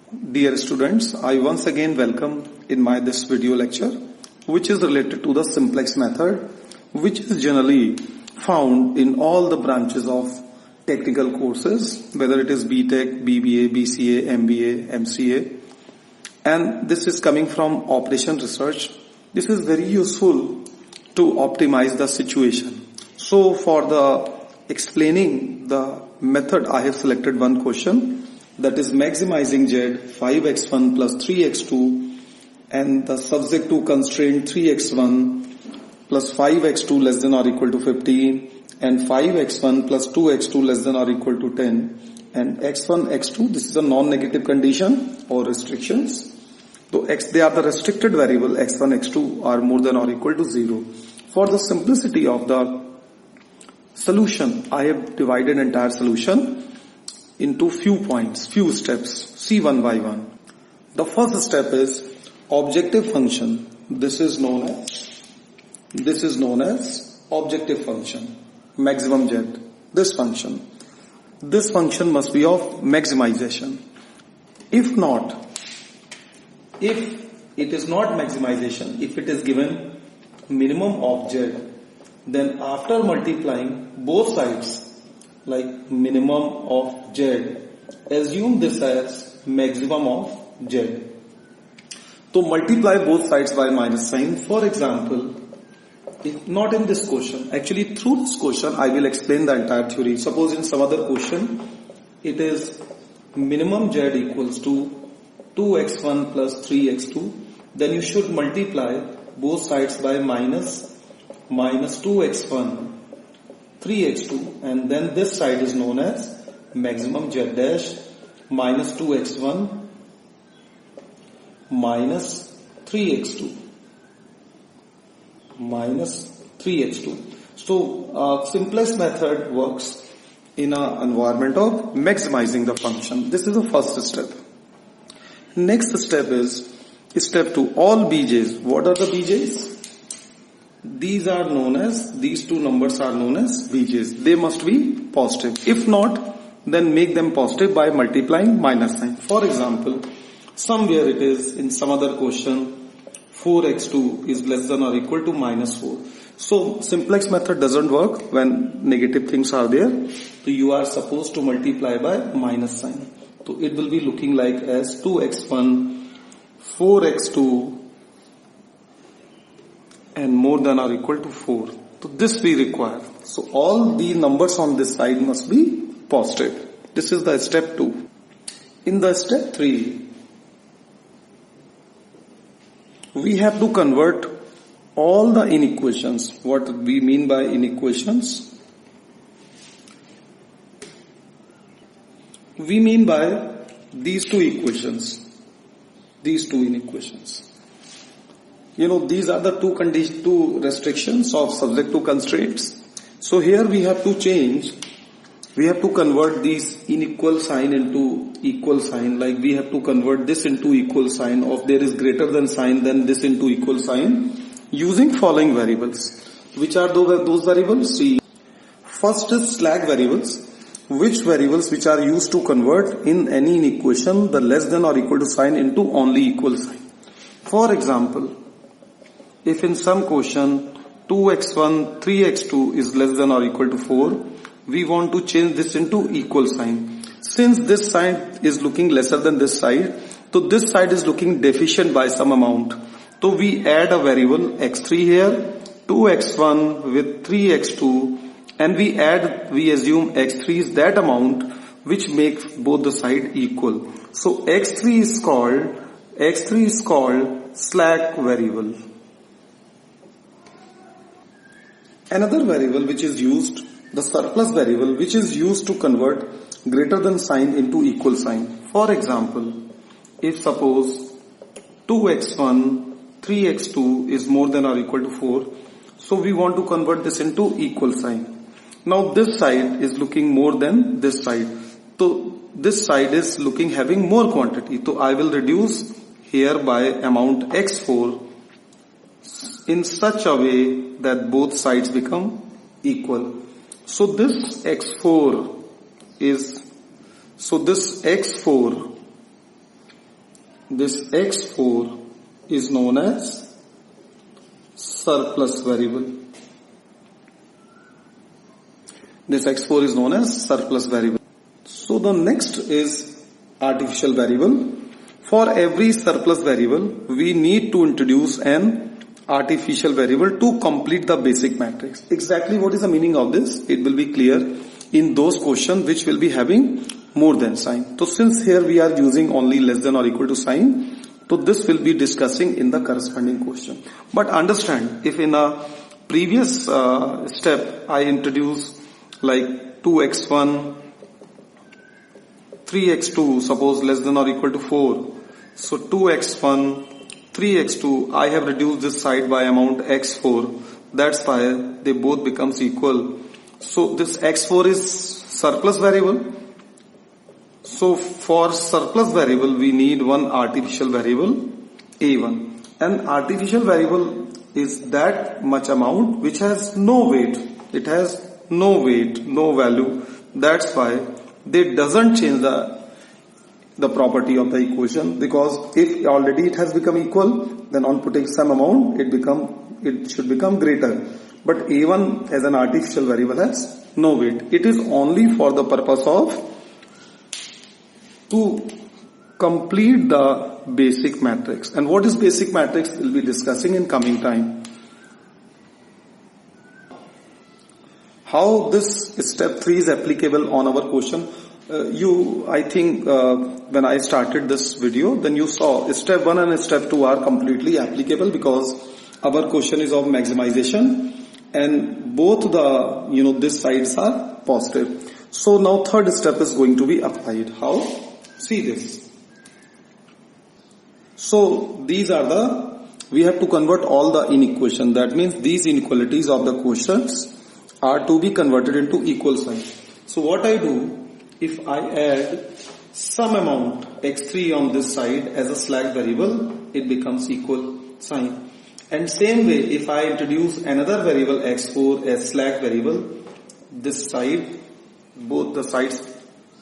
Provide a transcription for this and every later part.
Dear students, I once again welcome in this video lecture, which is related to the simplex method, which is generally found in all the branches of technical courses, whether it is BTech, BBA, BCA, MBA, MCA, and this is coming from operation research. This is very useful to optimize the situation. So for the explaining the method, I have selected one question, that is maximizing Z 5x1 plus 3x2 and the subject to constraint 3x1 plus 5x2 less than or equal to 15 and 5x1 plus 2x2 less than or equal to 10 and x1, x2, this is a non-negative condition or restrictions. So they are the restricted variable, x1, x2 are more than or equal to 0. For the simplicity of the solution, I have divided entire solution into few points, few steps. See one by one. The first step is objective function. This is known as objective function, maximum Z. This function must be of maximization. If it is not maximization, if it is given minimum of Z, then after multiplying both sides, like minimum of Z, assume this as maximum of Z. So multiply both sides by minus sign. For example, if not in this question, actually through this question I will explain the entire theory. Suppose in some other question, it is minimum Z equals to 2x1 plus 3x2, then you should multiply both sides by minus 2x1 3x2, and then this side is known as maximum Z dash minus 2x1 minus 3x2 minus 3x2. So simplest method works in an environment of maximizing the function. This is the first step. Next step is step 2. All bj's. What are the bj's? These two numbers are known as bj's. They must be positive. If not, then make them positive by multiplying minus sign. For example, somewhere it is in some other question, 4x2 is less than or equal to minus 4. So simplex method doesn't work when negative things are there. So you are supposed to multiply by minus sign. So it will be looking like as 2x1, 4x2 and more than or equal to 4. So this we require. So all the numbers on this side must be positive. This is the step 2. In the step 3, we have to convert all the inequations. What we mean by inequations? We mean by these two equations. These two inequations. These are the two restrictions of subject to constraints. So here we have to change. We have to convert these unequal sign into equal sign. Like we have to convert this into equal sign of there is greater than sign, then this into equal sign using following variables. Which are those variables? See, first is slack variables. Which variables which are used to convert in any inequation the less than or equal to sign into only equal sign. For example, if in some question 2x1, 3x2 is less than or equal to 4, we want to change this into equal sign. Since this side is looking lesser than this side, so this side is looking deficient by some amount. So we add a variable x3 here, 2x1 with 3x2, and we assume x3 is that amount which makes both the side equal. So x3 is called slack variable. Another variable which is used, the surplus variable, which is used to convert greater than sign into equal sign. For example, if suppose 2x1, 3x2 is more than or equal to 4, so we want to convert this into equal sign. Now this side is looking more than this side. So this side is looking having more quantity. So I will reduce here by amount x4 in such a way that both sides become equal. So this x4 is, so this x4 this x4 is known as surplus variable. This x4 is known as surplus variable. So the next is artificial variable. For every surplus variable, we need to introduce an artificial variable to complete the basic matrix. Exactly what is the meaning of this? It will be clear in those questions which will be having more than sign. So since here we are using only less than or equal to sign, so this will be discussing in the corresponding question. But understand, if in a previous step I introduce like 2x1, 3x2, suppose less than or equal to 4. So 2x1, 3x2, I have reduced this side by amount x4. That's why they both becomes equal. So this x4 is surplus variable. So for surplus variable, we need one artificial variable, a1. And artificial variable is that much amount which has no weight. It has no weight, no value. That's why they doesn't change the property of the equation, because if already it has become equal, then on putting some amount, it should become greater. But a1 as an artificial variable has no weight. It is only for the purpose of to complete the basic matrix. And what is basic matrix we'll be discussing in coming time. How this step 3 is applicable on our question. I think when I started this video, then you saw step 1 and step 2 are completely applicable because our question is of maximization and both the, these sides are positive. So now third step is going to be applied. How? See this. So these are we have to convert all the inequation. That means these inequalities of the quotients are to be converted into equal sign. So what I do, if I add some amount x3 on this side as a slack variable, it becomes equal sign. And same way, if I introduce another variable x4 as slack variable, this side, both the sides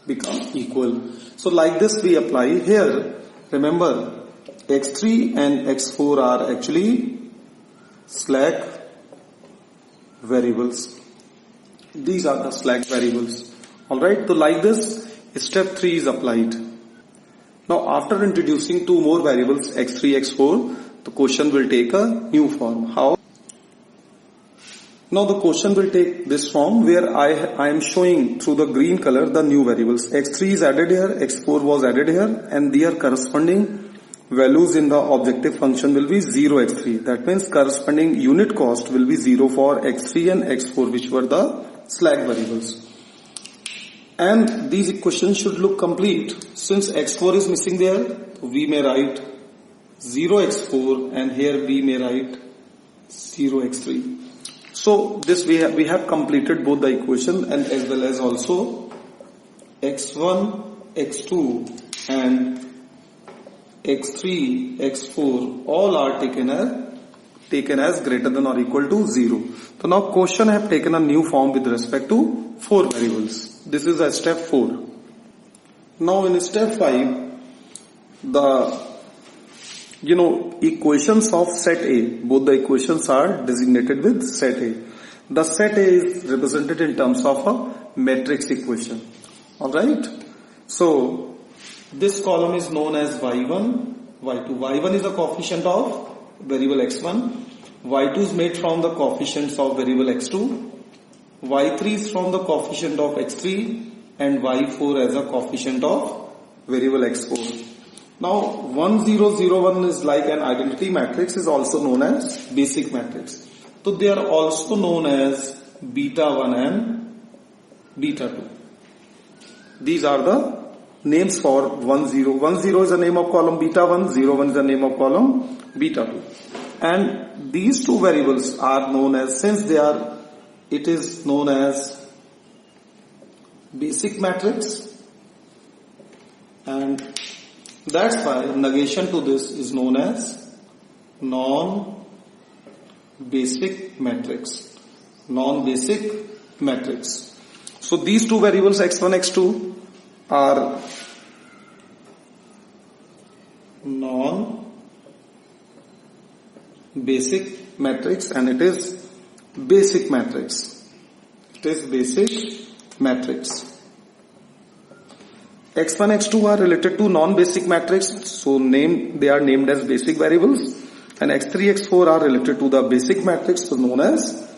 become equal. So like this we apply here. Remember, x3 and x4 are actually slack variables. These are the slack variables. Alright, so like this, step 3 is applied. Now after introducing two more variables, x3, x4, the question will take a new form. How? Now the question will take this form where I am showing through the green color the new variables. x3 is added here, x4 was added here, and their corresponding values in the objective function will be 0, x3. That means corresponding unit cost will be 0 for x3 and x4, which were the slack variables. And these equations should look complete. Since x4 is missing there, we may write 0x4 and here we may write 0x3. So this we have completed both the equation and as well as also x1, x2 and x3, x4 all are taken as greater than or equal to 0. So now question have taken a new form with respect to 4 variables. This is a step 4. Now in step 5, the equations of set A, both the equations are designated with set A. The set A is represented in terms of a matrix equation. Alright? So this column is known as y1, y2. y1 is the coefficient of variable x1. y2 is made from the coefficients of variable x2. y3 is from the coefficient of x3 and y4 as a coefficient of variable x4. Now 1 0 0 1 is like an identity matrix, is also known as basic matrix. So they are also known as beta 1 and beta 2. These are the names for 1 0. 1 0 is the name of column beta 1, 0 1 is the name of column beta 2. And these two variables are known as, it is known as basic matrix, and that's why negation to this is known as non-basic matrix. Non-basic matrix. So these two variables x1, x2 are basic matrix, and it is basic matrix. It is basic matrix. x1, x2 are related to non-basic matrix, so they are named as basic variables, and x3, x4 are related to the basic matrix, so known as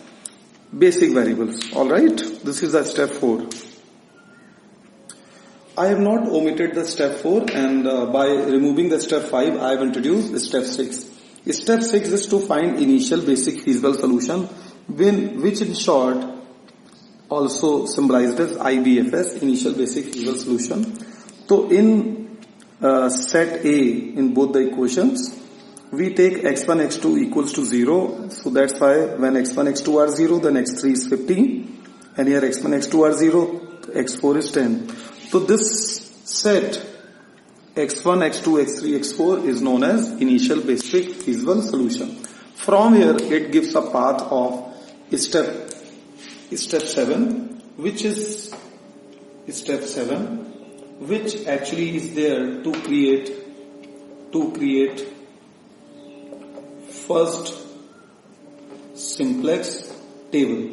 basic variables. Alright, this is the step 4. I have not omitted the step 4, and by removing the step 5, I have introduced step 6. Step 6 is to find initial basic feasible solution, which in short also symbolized as IBFS, initial basic feasible solution. So in set A, in both the equations, we take x1, x2 equals to 0. So that's why when x1, x2 are 0, then x3 is 15. And here x1, x2 are 0, x4 is 10. So this set x1, x2, x3, x4 is known as initial basic feasible solution. From here it gives a path of step 7, which is step 7, which actually is there to create first simplex table,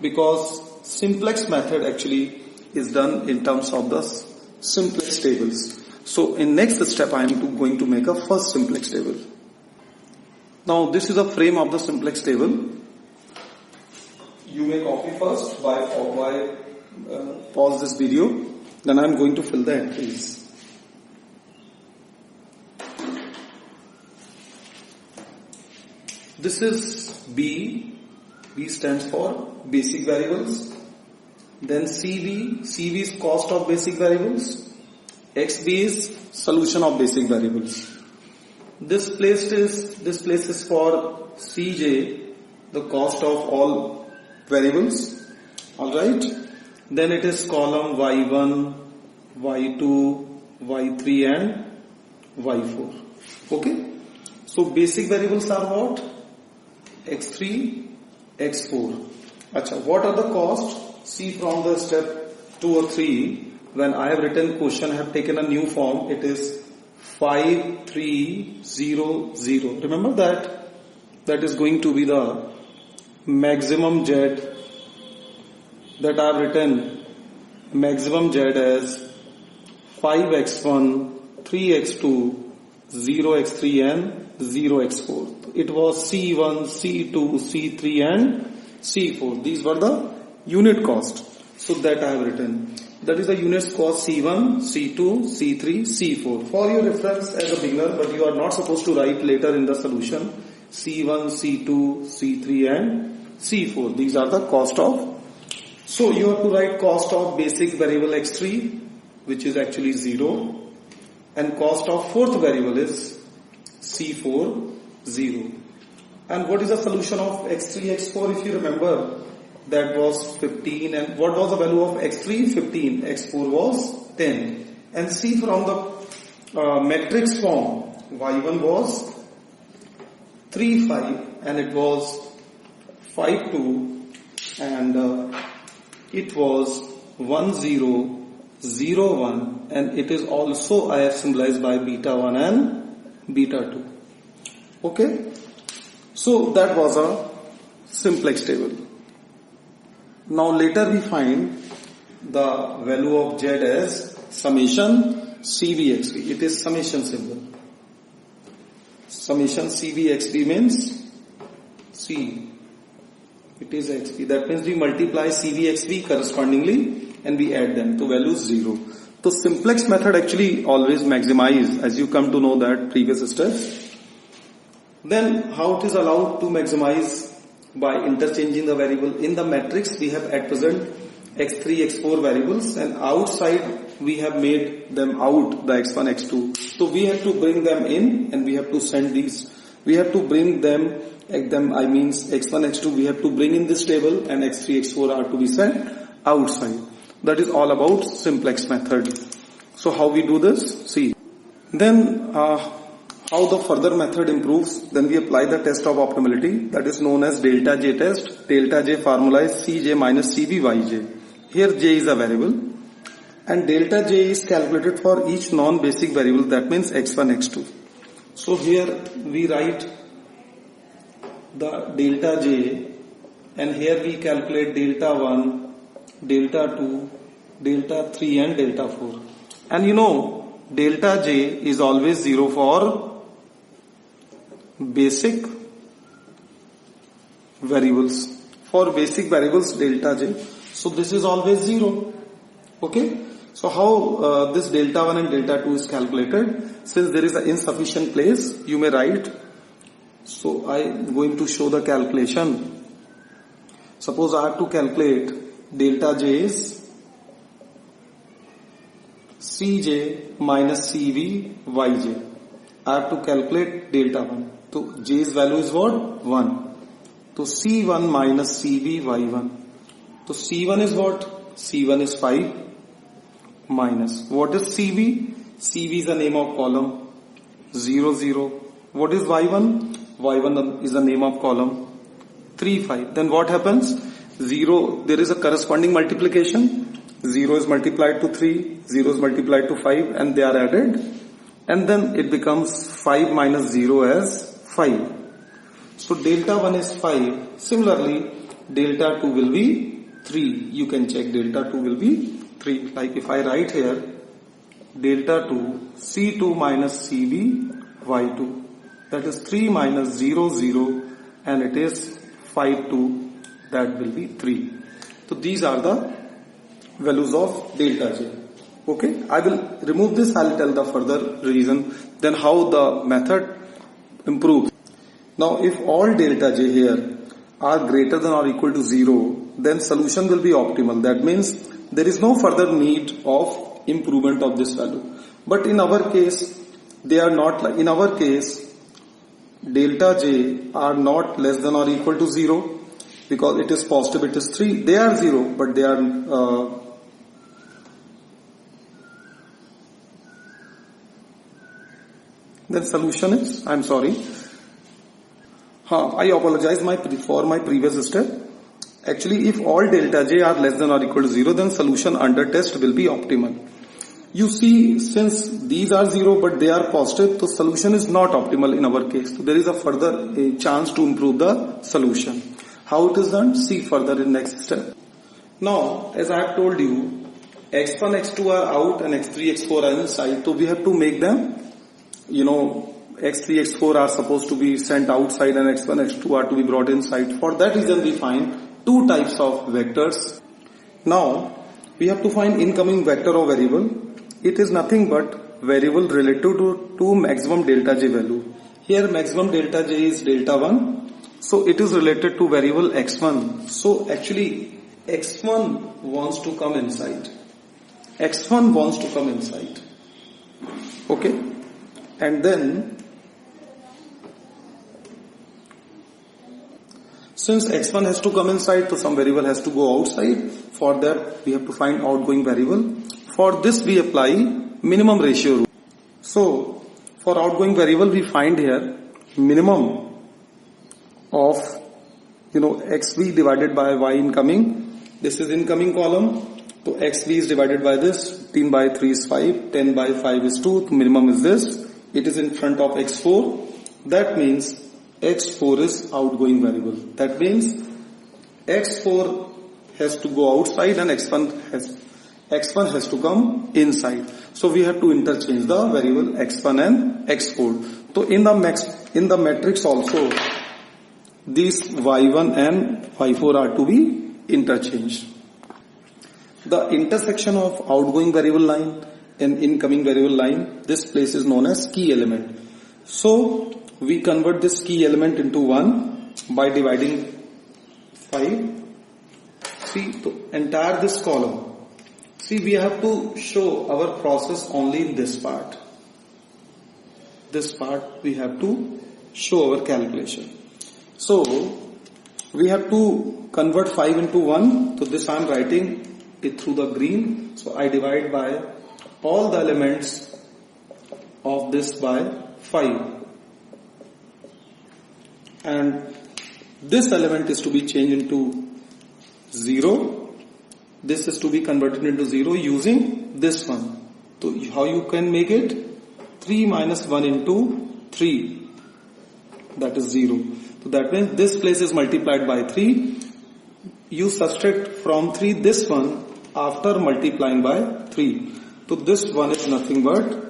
because simplex method actually is done in terms of the simplex tables. So in next step I am going to make a first simplex table. Now this is a frame of the simplex table. You may copy first by pause this video, then I am going to fill the entries. This is B. B stands for basic variables. Then CV is cost of basic variables. XB is solution of basic variables. This place is for CJ, the cost of all variables. Alright. Then it is column Y1, Y2, Y3 and Y4. Okay. So basic variables are what? X3, X4. Acha, what are the costs? See from the step 2 or 3, when I have written question, I have taken a new form. It is 5300. Remember that? That is going to be the maximum Z, that I have written maximum Z as 5x1, 3x2, 0x3 and 0x4. It was C1, C2, C3 and C4. These were the unit cost. So that I have written. That is the unit cost C1, C2, C3, C4. For your reference as a beginner, but you are not supposed to write later in the solution C1, C2, C3 and C4. These are the cost of. So you have to write cost of basic variable x3, which is actually 0. And cost of fourth variable is C4, 0. And what is the solution of x3, x4? If you remember, that was 15, and what was the value of x3? 15. x4 was 10. And see from the matrix form, y1 was 3, 5, and it was 5, 2, and it was 1, 0, 0, 1, and it is also I have symbolized by beta 1 and beta 2. Okay? So that was a simplex table. Now later we find the value of Z as summation CVXB. It is summation symbol. Summation CVXB means C. It is XB. That means we multiply CVXB correspondingly and we add them to value 0. So simplex method actually always maximize, as you come to know that previous steps. Then how it is allowed to maximize? By interchanging the variable. In the matrix we have at present x3, x4 variables, and outside we have made them out, the x1, x2. So we have to bring them in and we have to send these. We have to bring them, I means x1, x2 we have to bring in this table, and x3, x4 are to be sent outside. That is all about simplex method. So how we do this? See. Then how the further method improves, then we apply the test of optimality, that is known as delta J test. Delta J formula is Cj minus CbYj. Here J is a variable and delta J is calculated for each non-basic variable, that means x1, x2. So here we write the delta j, and here we calculate delta 1, delta 2, delta 3 and delta 4. And you know, delta j is always 0 for basic variables. For basic variables, delta j. So this is always 0. Okay. So how this delta 1 and delta 2 is calculated? Since there is an insufficient place, you may write. So I am going to show the calculation. Suppose I have to calculate delta j is Cj minus Cv Yj. I have to calculate delta 1. So j's value is what? 1. So C1 minus Cv Y1. So C1 is what? C1 is 5 minus. What is Cv? Cv is the name of column. 0, 0. What is Y1? Y1 is the name of column. 3, 5. Then what happens? 0, there is a corresponding multiplication. 0 is multiplied to 3, 0 is multiplied to 5 and they are added. And then it becomes 5 minus 0 as 5. So delta 1 is 5. Similarly, delta 2 will be 3. You can check delta 2 will be 3. Like if I write here, delta 2, C2 minus Cv Y2. That is 3 minus 0, 0 and it is 5, 2. That will be 3. So these are the values of delta j. Okay, I will remove this. I will tell the further reason. Then how the method improves. Now if all delta j here are greater than or equal to 0, then solution will be optimal. That means there is no further need of improvement of this value. But in our case, they are not like, in our case, delta j are not less than or equal to 0 because it is positive, it is 3. They are 0, but they are then solution is, I am sorry. I apologize for my previous step. Actually, if all delta j are less than or equal to 0, then solution under test will be optimal. You see, since these are 0 but they are positive, the solution is not optimal in our case. So there is a further chance to improve the solution. How it is done? See further in next step. Now, as I have told you, x1, x2 are out and x3, x4 are inside. So we have to make them, x3, x4 are supposed to be sent outside and x1, x2 are to be brought inside. For that reason we find two types of vectors. Now we have to find incoming vector of variable. It is nothing but variable relative to maximum delta j value. Here maximum delta j is delta 1. So it is related to variable x1. So actually x1 wants to come inside. X1 wants to come inside. Okay. And then since x1 has to come inside, so some variable has to go outside. For that, we have to find outgoing variable. For this, we apply minimum ratio rule. So, for outgoing variable, we find here minimum of, xv divided by y incoming. This is incoming column. So, xv is divided by this. 10 by 3 is 5. 10 by 5 is 2. So minimum is this. It is in front of x4. That means x4 is outgoing variable. That means x4 has to go outside and x1 has to come inside. So we have to interchange the variable x1 and x4. So in the matrix also, these y1 and y4 are to be interchanged. The intersection of outgoing variable line and incoming variable line, this place is known as key element. So we convert this key element into 1 by dividing 5. See, the entire this column. See, we have to show our process only in this part. This part we have to show our calculation. So we have to convert 5 into 1. So this I am writing it through the green. So I divide by all the elements of this by 5. And this element is to be changed into 0. This is to be converted into 0 using this one. So how you can make it? 3 minus 1 into 3. That is 0. So that means this place is multiplied by 3. You subtract from 3 this one after multiplying by 3. So this one is nothing but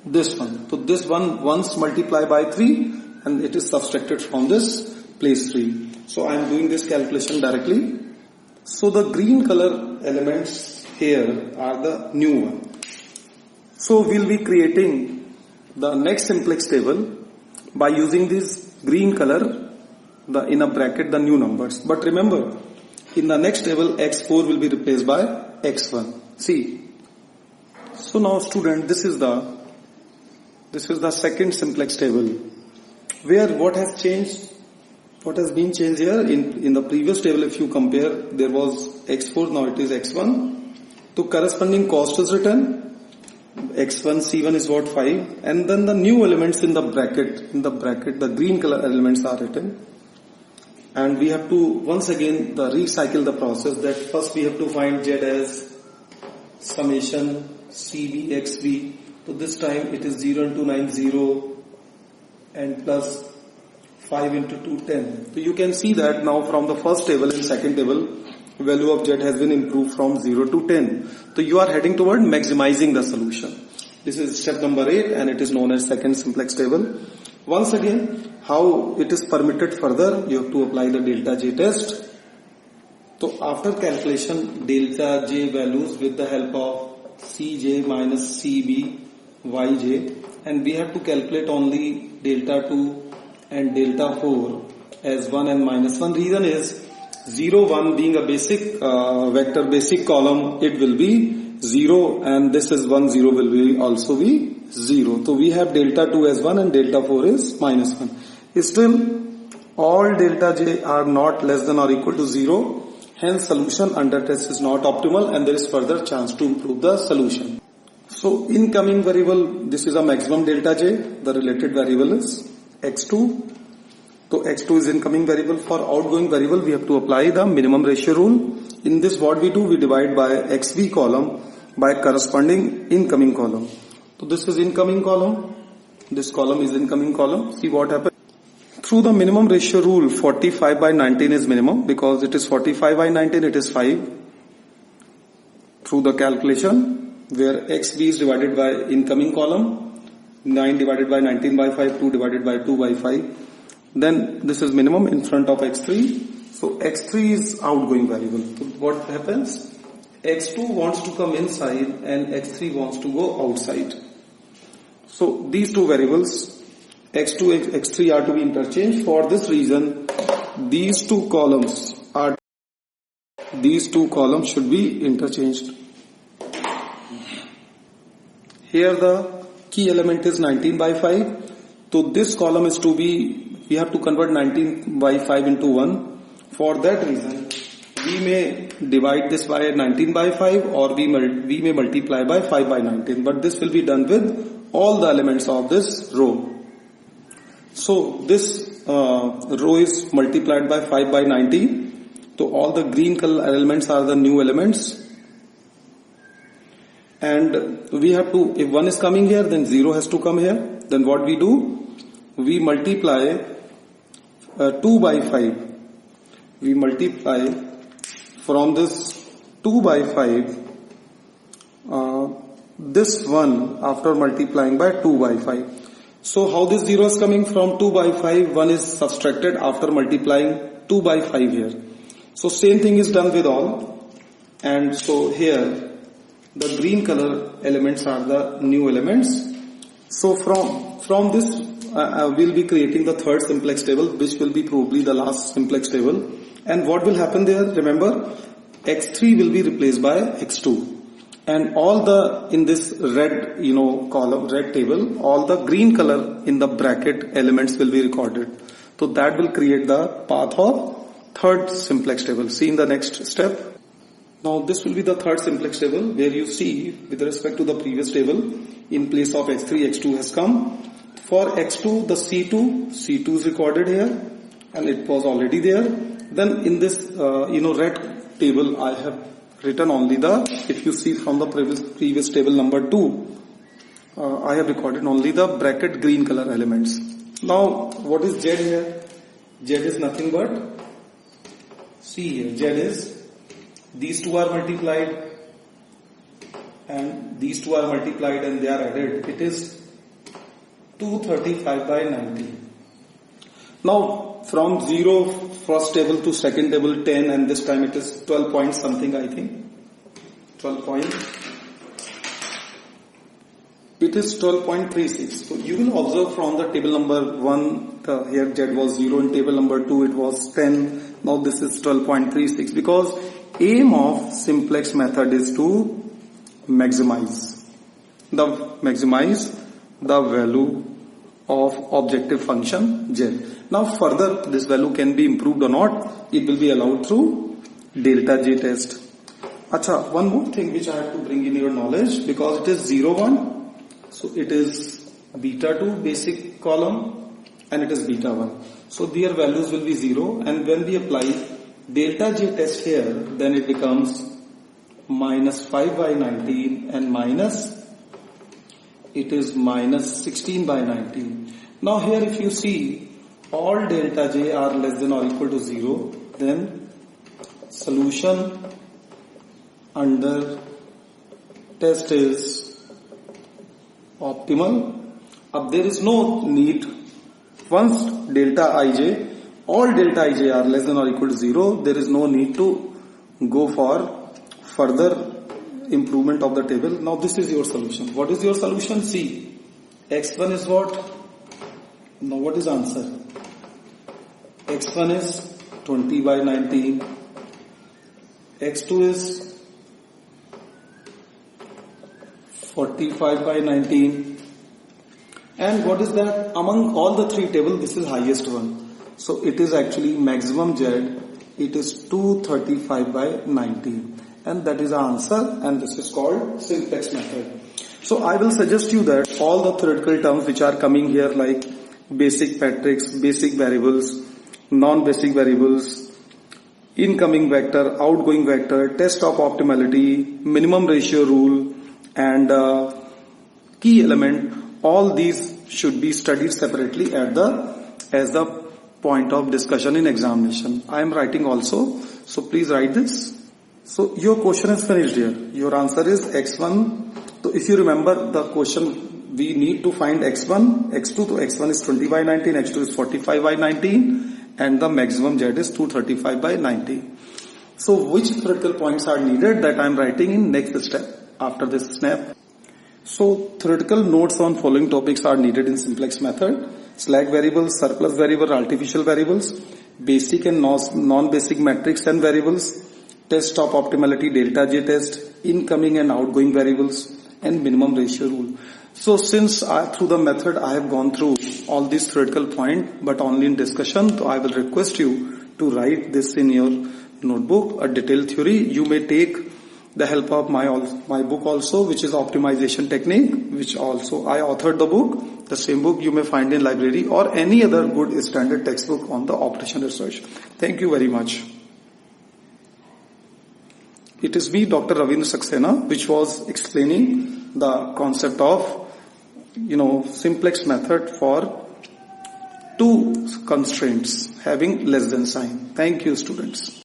this one. So this one once multiplied by 3 and it is subtracted from this place 3. So I am doing this calculation directly. So the green color elements here are the new one. So we'll be creating the next simplex table by using this green color, in a bracket the new numbers. But remember, in the next table x4 will be replaced by x1. See. So now student, this is the second simplex table, where what has changed, what has been changed here in the previous table. If you compare, there was x4, now it is x1. So corresponding cost is written. X1, C1 is what, 5, and then the new elements in the bracket, the green color elements are written. And we have to once again recycle the process, that first we have to find Z as summation CB XB. So this time it is 0 into 9, 0 and plus 5 into 2, 10. So you can see that now from the first table and second table, value of Z has been improved from 0 to 10. So you are heading toward maximizing the solution. This is step number 8 and it is known as second simplex table. Once again, how it is permitted further, you have to apply the delta J test. So after calculation, delta J values with the help of Cj minus Cb Yj, and we have to calculate only delta 2 and delta 4 as 1 and minus 1. Reason is 0, 1 being a basic vector, basic column, it will be 0, and this is 1, 0 will be also be 0. So we have delta 2 as 1 and delta 4 is minus 1. Still, all delta J are not less than or equal to 0. Hence solution under test is not optimal and there is further chance to improve the solution. So incoming variable, this is a maximum delta J. The related variable is x2. So x2 is incoming variable. For outgoing variable, we have to apply the minimum ratio rule. In this, what we do, we divide by xv column by corresponding incoming column. So this is incoming column. This column is incoming column. See what happens. Through the minimum ratio rule, 45 by 19 is minimum, because it is 45 by 19, it is 5. Through the calculation, where xv is divided by incoming column, 9 divided by 19 by 5, 2 divided by 2 by 5. Then this is minimum in front of x3. So x3 is outgoing variable. So what happens? x2 wants to come inside and x3 wants to go outside. So these two variables, x2 and x3, are to be interchanged. For this reason, these two columns should be interchanged. Here the key element is 19 by 5. So this column is to be, we have to convert 19 by 5 into 1. For that reason, we may divide this by 19 by 5 or we may multiply by 5 by 19. But this will be done with all the elements of this row. So this row is multiplied by 5 by 19. So all the green color elements are the new elements. And we have to, if 1 is coming here, then 0 has to come here. Then what we do? We multiply 2 by 5. We multiply from this 2 by 5, this one after multiplying by 2 by 5. So how this 0 is coming from 2 by 5, 1 is subtracted after multiplying 2 by 5 here. So same thing is done with all. And so here, the green color elements are the new elements. So from this, we'll be creating the third simplex table, which will be probably the last simplex table. And what will happen there? Remember, x3 will be replaced by x2. And all the, in this red, column, red table, all the green color in the bracket elements will be recorded. So that will create the path of third simplex table. See in the next step. Now this will be the third simplex table, where you see with respect to the previous table, in place of x3, x2 has come. For x2, the C2 is recorded here and it was already there. Then in this, red table, I have written only if you see from the previous table number 2, I have recorded only the bracket green color elements. Now, what is Z here? Z is nothing but, see here, Z is, these two are multiplied and these two are multiplied and they are added. It is 235 by 90. Now, from 0, first table to second table 10, and this time it is 12 point something, I think. 12 point. It is 12.36. So you will observe from the table number 1, here Z was 0, in table number 2 it was 10. Now this is 12.36, because aim of simplex method is to maximize the value of objective function Z. Now further this value can be improved or not, it will be allowed through delta J test. Acha, one more thing which I have to bring in your knowledge, because it is 0, 1. So it is beta 2 basic column and it is beta 1. So their values will be 0, and when we apply delta J test here, then it becomes minus 5 by 19 and minus 16 by 19. Now here if you see all delta J are less than or equal to 0, then solution under test is optimal. अब there is no need, once delta ij, all delta ij are less than or equal to 0, there is no need to go for further improvement of the table. Now this is your solution. What is your solution? See, x1 is what? Now what is answer? x1 is 20 by 19, x2 is 45 by 19, and what is that? Among all the three tables, this is highest one. So it is actually maximum Z, it is 235 by 19, and that is our answer, and this is called simplex method. So I will suggest you that all the theoretical terms which are coming here, like basic matrix, basic variables, non-basic variables, incoming vector, outgoing vector, test of optimality, minimum ratio rule, and key element, all these should be studied separately as the point of discussion in examination. I am writing also, so please write this. So your question is finished here. Your answer is x1. So if you remember the question, we need to find x1, x2. So x1 is 20 by 19, x2 is 45 by 19, and the maximum Z is 235 by 90. So which theoretical points are needed, that I am writing in next step after this snap. So theoretical notes on following topics are needed in simplex method: slack variables, surplus variable, artificial variables, basic and non-basic matrix and variables, test of optimality, delta J test, incoming and outgoing variables, and minimum ratio rule. So since through the method I have gone through all these theoretical points, but only in discussion, so I will request you to write this in your notebook, a detailed theory. You may take the help of my book also, which is Optimization Technique, which also I authored the book. The same book you may find in library or any other good standard textbook on the operation research. Thank you very much. It is me, Dr. Ravindra Saxena, which was explaining the concept of, simplex method for two constraints having less than sign. Thank you, students.